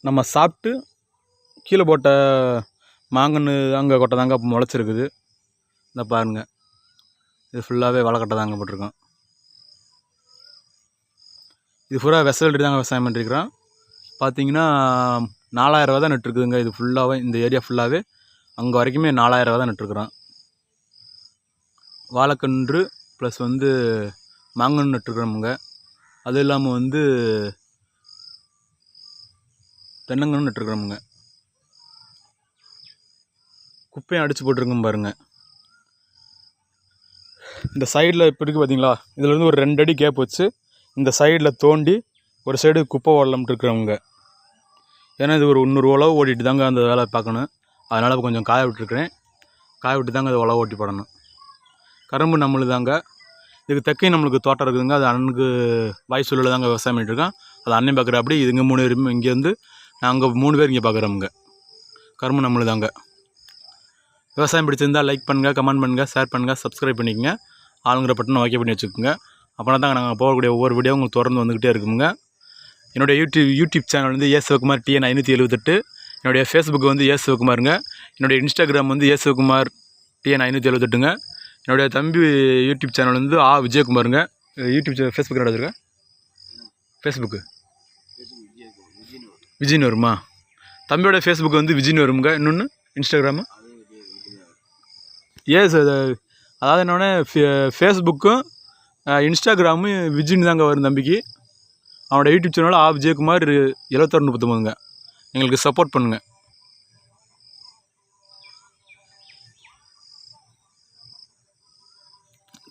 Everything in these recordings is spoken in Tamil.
நம்ம சாப்பிட்டு கீழே போட்ட மாங்கன்று அங்கே கொட்டை தாங்க முளைச்சிருக்குது. இந்த பாருங்கள், இது ஃபுல்லாகவே வளக்கட்டை தாங்க போட்டிருக்கோம். இது ஃபுல்லாக வெசல்ட்டு தாங்க விவசாயம் பண்ணிருக்கிறோம். பார்த்தீங்கன்னா 4000 விதை நட்டுருக்குதுங்க. இது ஃபுல்லாகவே இந்த ஏரியா ஃபுல்லாகவே அங்கே வரைக்குமே 4000 விதை நட்டுருக்குறோம். வாழைக்கன்று ப்ளஸ் வந்து மாங்கன்று நட்டுருக்குறோமுங்க. அது இல்லாமல் வந்து தென்னங்கன்று நட்டுருக்குறோமுங்க. குப்பையும் அடித்து போட்டிருக்கோம் பாருங்கள். இந்த சைடில் இப்போ இருக்குது பார்த்தீங்களா, இதில் வந்து ஒரு 2 அடி கேப் வச்சு இந்த சைடில் தோண்டி ஒரு சைடு குப்பை ஓடலாம்ட்டு இருக்கிறவங்க. ஏன்னா இது ஒரு 300 உழவு ஓட்டிட்டு தாங்க அந்த வேலை பார்க்கணும். அதனால் கொஞ்சம் காய விட்டுருக்குறேன். காய விட்டு தாங்க அது உழவு ஓட்டி போடணும். கரும்பு நம்மளுக்கு தாங்க. இதுக்கு தெற்கையும் நம்மளுக்கு தோட்டம் இருக்குதுங்க. அது அண்ணனுக்கு வாய் சூழலில் தாங்க விவசாயம் பண்ணிட்டுருக்கோம். அது அண்ணன் பார்க்குற அப்படி இதுங்க 3 பேருமே இங்கேருந்து நாங்கள் 3 பேர் இங்கே பார்க்குறோமுங்க. கரும்பு நம்மளுக்கு தாங்க. விவசாயம் பிடிச்சிருந்தால் லைக் பண்ணுங்கள், கமெண்ட் பண்ணுங்கள், ஷேர் பண்ணுங்கள், சப்ஸ்கிரைப் பண்ணிக்கோங்க. ஆளுங்கிற பட்டனை ஓகே பண்ணி வச்சுக்கோங்க. அப்படின்னா தாங்க நாங்கள் போகக்கூடிய ஒவ்வொரு வீடியோ உங்களுக்கு தொடர்ந்து வந்துக்கிட்டே இருக்குங்க. என்னுடைய யூடியூப் சேனல் வந்து ஏ சிவகுமார் TN 578. என்னுடைய ஃபேஸ்புக் வந்து ஏ சிவகுமாருங்க. என்னுடைய இன்ஸ்டாகிராம் வந்து ஏ சிவகுமார் TN 578ங்க. என்னுடைய தம்பி யூடியூப் சேனல் வந்து விஜயகுமாருங்க. யூடியூப் ஃபேஸ்புக் என்ன வச்சுருக்கேன்? ஃபேஸ்புக்கு விஜய்னு வருமா? தம்பியோட ஃபேஸ்புக் வந்து விஜய்னு வருங்க. இன்னொன்று இன்ஸ்டாகிராமு அதாவது என்னோடனே ஃபேஸ்புக்கும் இன்ஸ்டாகிராமும் விஜய்னு தாங்க வரும் தம்பிக்கு. அவனோட யூடியூப் சேனல் விஜயகுமார் 7639ங்க. எங்களுக்கு சப்போர்ட் பண்ணுங்கள்.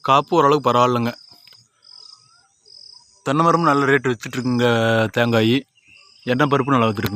காப்பு ஓரளவுக்கு பரவாயில்லைங்க. தென்னை மரமும் நல்ல ரேட்டு வச்சுட்ருக்குங்க. தேங்காய் எண்ணெய் பருப்பு நல்லா வச்சுருக்குங்க.